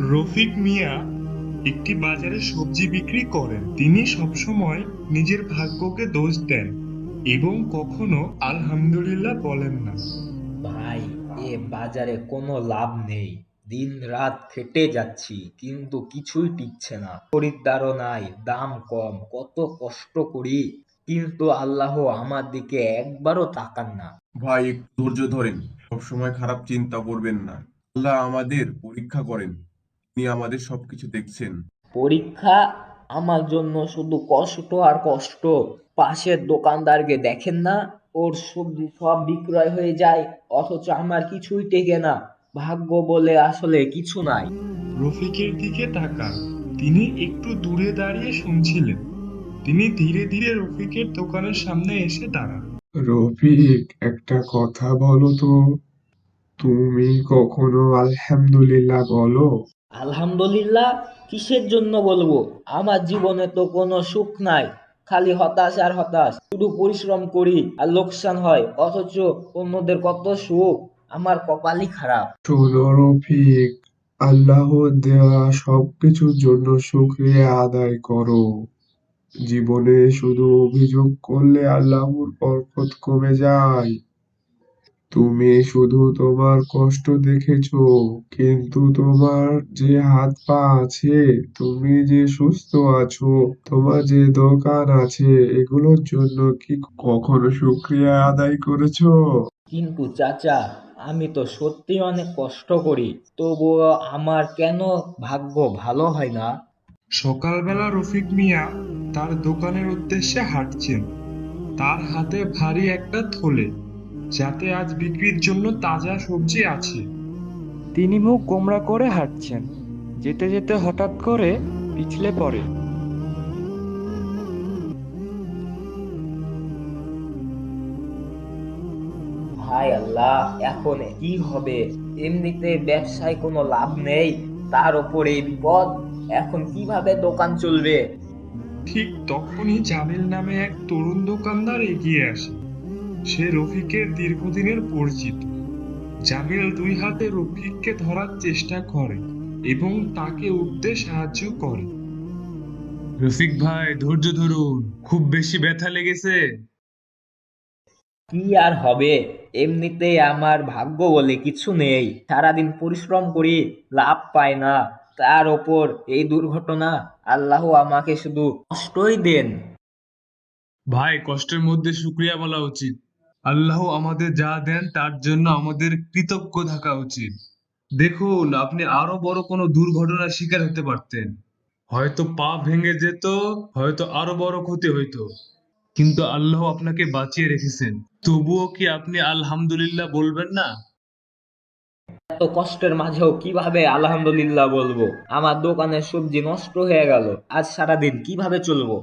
রফিক মিয়া একটি বাজারে সবজি বিক্রি করেন। তিনি সবসময় নিজের ভাগ্যকে দোষ দেন এবং কখনো আলহামদুলিল্লাহ বলেন না। ভাই, এ বাজারে কোনো লাভ নেই। দিন রাত খেটে যাচ্ছি কিন্তু কিছুই টিকছে না। খরিদ্দারও নাই, দাম কম, কত কষ্ট করি কিন্তু আল্লাহ আমার দিকে একবারও তাকান না। ভাই, একটু ধৈর্য ধরেন। সবসময় খারাপ চিন্তা করবেন না। আল্লাহ আমাদের পরীক্ষা করেন। তিনি আমাদের সবকিছু দেখছেন। পরীক্ষা? আমার জন্য শুধু কষ্ট আর কষ্ট। পাশের দোকানদারকে দেখেন না, ওর সবজি সব বিক্রয় হয়ে যায়, অথচ আমার কিছুই টেকে না। ভাগ্য বলে আসলে কিছু নাই। রফিকের দিকে তাকান। তিনি একটু দূরে দাঁড়িয়ে শুনছিলেন। তিনি ধীরে ধীরে রফিকের দোকানের সামনে এসে দাঁড়ান। রফিক, একটা কথা বলো তো, তুমি কখনো আলহামদুলিল্লাহ বলো? আলহামদুলিল্লাহ? কিসের জন্য বলবো? আমার জীবনে তো কোনো সুখ নাই, খালি হতাশ আর হতাশ। শুধু পরিশ্রম করি আর লোকসান হয়, অথচ অন্যদের কত সুখ। আমার কপালই খারাপ। শোনো রফিক, আল্লাহর দেওয়া সবকিছুর জন্য শুকরিয়া আদায় করো। জীবনে শুধু অভিযোগ করলে আল্লাহর বরকত কমে যায়। তুমি শুধু তোমার কষ্ট দেখেছো, কিন্তু তোমার যে হাত পা আছে, তুমি যে সুস্থ আছো, তোমার যে দোকান আছে, এগুলোর জন্য কি কখনো শুকরিয়া আদায় করেছো? কিন্তু চাচা, আমি তো সত্যি অনেক কষ্ট করি, তবুও আমার কেন ভাগ্য ভালো হয় না? সকালবেলা রফিক মিয়া তার দোকানের উদ্দেশ্যে হাঁটছেন। তার হাতে ভারী একটা থলে, যাতে আজ বিক্রির জন্য তাজা সবজি আছে। তিনি মুখ গোমড়া করে হাঁটছেন। যেতে যেতে হঠাৎ করে পিছলে পড়ে। হায় আল্লাহ, এখন কি হবে? এমনিতে ব্যবসায় কোনো লাভ নেই, তার উপরে এই বিপদ। এখন কিভাবে দোকান চলবে? ঠিক তখনই জামিল নামে এক তরুণ দোকানদার এগিয়ে আসে। সে রফিকের দীর্ঘদিনের পরিচিত। জামিল দুই হাতে রফিককে ধরার চেষ্টা করে এবং তাকে উঠতে সাহায্য করে। রফিক ভাই, ধৈর্য ধরুন, খুব বেশি ব্যথা লেগেছে? কি আর হবে, এমনিতেই আমার ভাগ্য বলে কিছু নেই। সারাদিন পরিশ্রম করি, লাভ পাই না, তার ওপর এই দুর্ঘটনা। আল্লাহ আমাকে শুধু কষ্টই দেন। ভাই, কষ্টের মধ্যে শুকরিয়া বলা উচিত। আল্লাহ আমাদের যা দেন তার জন্য আমাদের কৃতজ্ঞ থাকা উচিত। দেখুন, আপনি আরো বড় কোনো দুর্ঘটনার শিকার হতে পারতেন। হয়তো পা ভেঙে যেত, হয়তো আরো বড় ক্ষতি হইতো, কিন্তু আল্লাহ আপনাকে বাঁচিয়ে রেখেছেন। তবুও কি আপনি আলহামদুলিল্লাহ বলবেন না? এত কষ্টের মাঝেও কিভাবে আলহামদুলিল্লাহ বলবো? আমার দোকানের সবজি নষ্ট হয়ে গেল, আজ সারাদিন কিভাবে চলবো?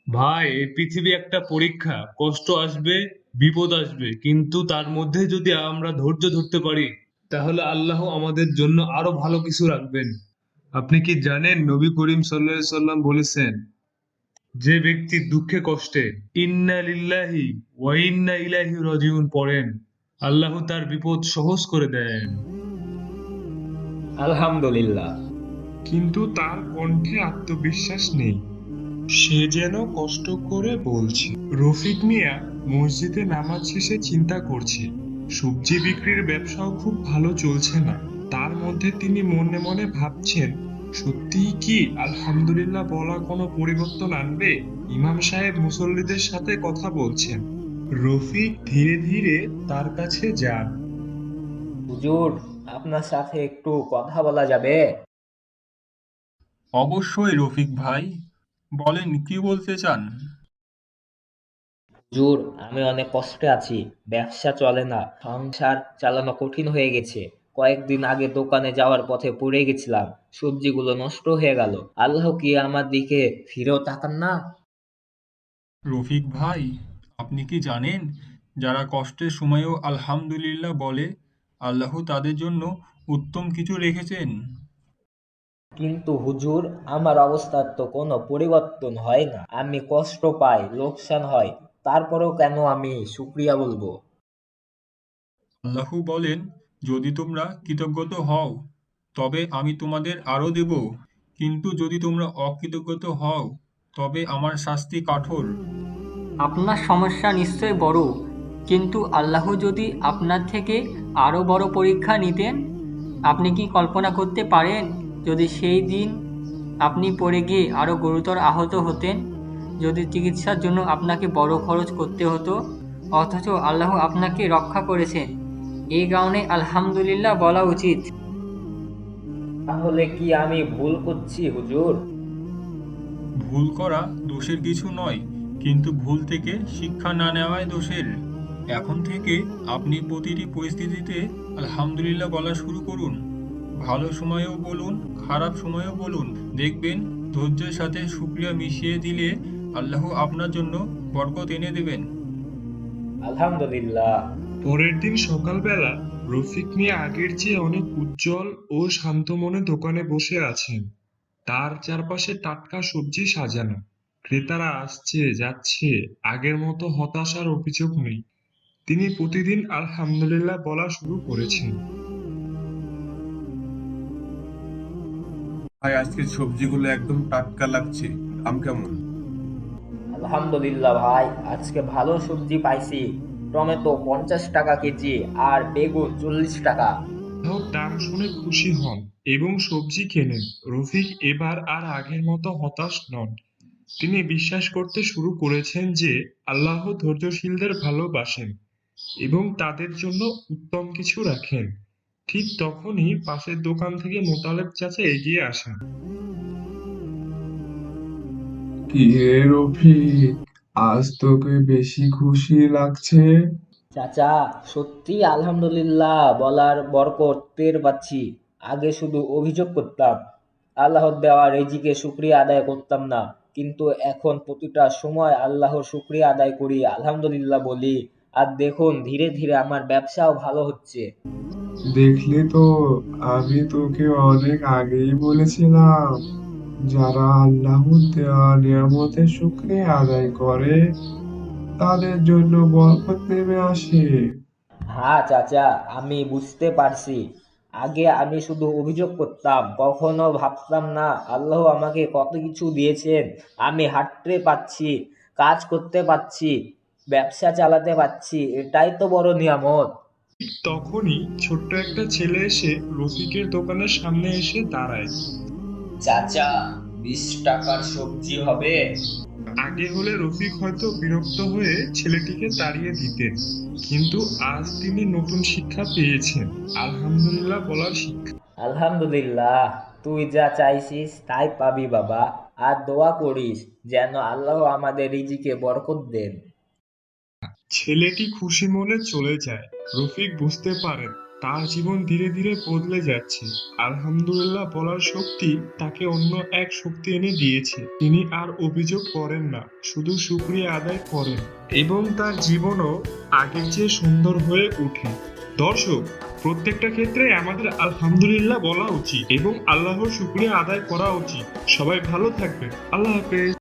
ভাই, এই পৃথিবী একটা পরীক্ষা। কষ্ট আসবে, বিপদ আসবে, কিন্তু তার মধ্যে যদি আমরা ধৈর্য ধরতে পারি, তাহলে আল্লাহ আমাদের জন্য আরো ভালো কিছু রাখবেন। আপনি কি জানেন, নবী করিম সাল্লাল্লাহু আলাইহি সাল্লাম বলেছেন, যে ব্যক্তি দুঃখে কষ্টে ইন্না লিল্লাহি ওয়া ইন্না ইলাইহি রাজিউন পড়েন, আল্লাহ তার বিপদ সহজ করে দেন। আলহামদুলিল্লাহ। কিন্তু তার কণ্ঠে আত্মবিশ্বাস নেই। সে যেন কষ্ট করে বলছে। রফিক মিয়া মসজিদে নামাজ শেষে চিন্তা করছে, সবজি বিক্রির ব্যবসাও খুব ভালো চলছে না। তার মধ্যে তিনি মনে মনে ভাবছেন, সত্যিই কি আলহামদুলিল্লাহ বলা কোনো পরিবর্তন আনবে? ইমাম সাহেব মুসল্লিদের সাথে কথা বলছেন। রফিক ধীরে ধীরে তার কাছে যান। হুজুর, আপনার সাথে একটু কথা বলা যাবে? অবশ্যই রফিক ভাই, বলেন কি বলতে চান। হুজুর, আমি অনেক কষ্টে আছি। ব্যবসা চলে না, সংসার চালানো কঠিন হয়ে গেছে। কয়েকদিন আগে দোকানে যাওয়ার পথে পড়ে গেছিলাম, সবজিগুলো নষ্ট হয়ে গেল। আল্লাহ কি আমার দিকে ফিরেও তাকান না? রফিক ভাই, আপনি কি জানেন, যারা কষ্টের সময়েও আলহামদুলিল্লাহ বলে, আল্লাহ তাদের জন্য উত্তম কিছু রেখেছেন। কিন্তু হুজুর, আমার অবস্থার তো কোনো পরিবর্তন হয় না। আমি কষ্ট পাই, লোকসান হয়, তারপরেও কেন আমি শুকরিয়া বলবো? আল্লাহ বলেন, যদি তোমরা কৃতজ্ঞ হও তবে আমি তোমাদের আরও দেব। কিন্তু যদি তোমরা অকৃতজ্ঞ হও তবে আমার শাস্তি কঠোর। আপনার সমস্যা নিশ্চয়ই বড়, কিন্তু আল্লাহ যদি আপনার থেকে আরও বড় পরীক্ষা নিতেন? আপনি কি কল্পনা করতে পারেন যদি সেই দিন আপনি পড়ে গিয়ে আরও গুরুতর আহত হতেন, যদি চিকিৎসার জন্য আপনাকে বড় খরচ করতে হতো, অথচ আল্লাহ আপনাকে রক্ষা করেছেন? এই কারণে আলহামদুলিল্লাহ বলা উচিত। তাহলে কি আমি ভুল করছি হুজুর? ভুল করা দোষের কিছু নয়, কিন্তু ভুল থেকে শিক্ষা না নেওয়াই দোষের। এখন থেকে আপনি প্রতিটি পরিস্থিতিতে আলহামদুলিল্লাহ বলা শুরু করুন। ভালো সময়েও বলুন, খারাপ সময়েও বলুন। দেখবেন ধৈর্যের সাথে শুকরিয়া মিশিয়ে দিলে আল্লাহ আপনার জন্য বরকত এনে দেবেন। আলহামদুলিল্লাহ। পরের দিন সকালবেলা রফিক মিয়া আগের চেয়ে অনেক উজ্জ্বল ও শান্ত মনে দোকানে বসে আছেন। তার চারপাশে টাটকা সবজি সাজানো, ক্রেতারা আসছে যাচ্ছে, আগের মতো হতাশার অভিযোগ নেই। তিনি প্রতিদিন আলহামদুলিল্লাহ বলা শুরু করেছেন। ভাই, আজকের সবজিগুলো একদম টাটকা লাগছে। দাম কেমন? আলহামদুলিল্লাহ ভাই, আজকে ভালো সবজি পাইছি। টমেটো 50 টাকা কেজি আর বেগুন 40 টাকা। গ্রাহক দাম শুনে খুশি হন এবং সবজি কেনেন। রফিক এবার আর আগের মতো হতাশ নন। তিনি বিশ্বাস করতে শুরু করেছেন যে আল্লাহ ধৈর্যশীলদের ভালোবাসেন এবং তাদের জন্য উত্তম কিছু রাখেন। ঠিক তখনই পাশের দোকান থেকে মোতালেব চাচা এগিয়ে আসেন। কি রে রফিক, আজ তোকে বেশি খুশি লাগছে? চাচা, সত্যি আলহামদুলিল্লাহ বলার বরকত টের পাচ্ছি। আগে শুধু অভিযোগ করতাম, আল্লাহর দেওয়া রিজিকে শুকরিয়া আদায় করতাম না। কিন্তু এখন প্রতিটা সময় আল্লাহর শুকরিয়া আদায় করি, আলহামদুলিল্লাহ বলি। আর দেখুন, ধীরে ধীরে আমার ব্যবসাও ভালো হচ্ছে। দেখলি তো, আমি তোকে অনেক আগেই বলেছিলাম, যারা আল্লাহর দেওয়া নিয়ামতের শুকরিয়া আদায় করে তাদের জন্য বরকত নেমে আসে। হ্যাঁ চাচা, আমি বুঝতে পারছি। আগে আমি শুধু অভিযোগ করতাম, কখনো ভাবতাম না আল্লাহ আমাকে কত কিছু দিয়েছেন। আমি হাঁটতে পারছি, কাজ করতে পারছি, ব্যবসা চালাতে পারছি, এটাই তো বড় নিয়ামত। ঠিক তখনই ছোট্ট একটা ছেলে এসে রফিকের দোকানের সামনে এসে দাঁড়ায়। চাচা, 20 টাকার সবজি হবে? আগে হলে রফিক হয়তো বিরক্ত হয়ে ছেলেটিকে তাড়িয়ে দিতেন, কিন্তু আজ তিনি নতুন শিক্ষা পেয়েছেন, আলহামদুলিল্লাহ বলার শিক্ষা। আলহামদুলিল্লাহ, তুই যা চাইছিস তাই পাবি বাবা। আর দোয়া করিস যেন আল্লাহ আমাদের রিজিকে বরকত দেন। ছেলেটি খুশি মনে চলে যায়। রফিক বুঝতে পারেন তার জীবন ধীরে ধীরে বদলে যাচ্ছে। আলহামদুলিল্লাহ বলার শক্তি তাকে অন্য এক শক্তি এনে দিয়েছে। তিনি আর অভিযোগ করেন না, শুধু শুকরিয়া আদায় করেন এবং তার জীবনও আগের চেয়ে সুন্দর হয়ে ওঠে। দর্শক, প্রত্যেকটা ক্ষেত্রে আমাদের আলহামদুলিল্লাহ বলা উচিত এবং আল্লাহর শুকরিয়া আদায় করা উচিত। সবাই ভালো থাকবেন। আল্লাহ হাফেজ।